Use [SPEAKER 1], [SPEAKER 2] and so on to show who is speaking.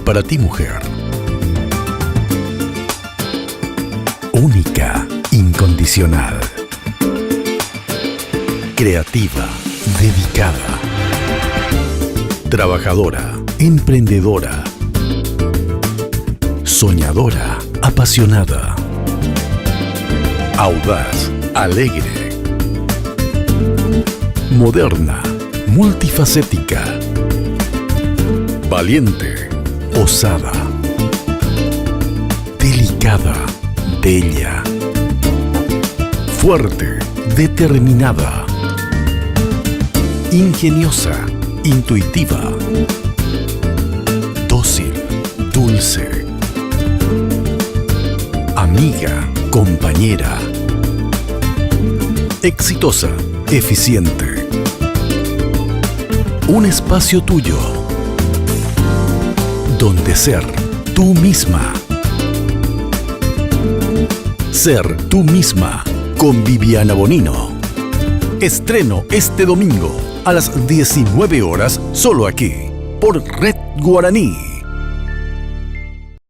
[SPEAKER 1] para ti, mujer. Única, incondicional. Creativa, dedicada. Trabajadora, emprendedora. Soñadora, apasionada. Audaz, alegre. Moderna, multifacética. Valiente, osada. Delicada, bella. Fuerte, determinada. Ingeniosa, intuitiva. Dócil, dulce. Amiga, compañera. Exitosa, eficiente. Un espacio tuyo, donde ser tú misma. Ser tú misma con Viviana Bonino. Estreno este domingo a las 19 horas, solo aquí, por Red Guaraní.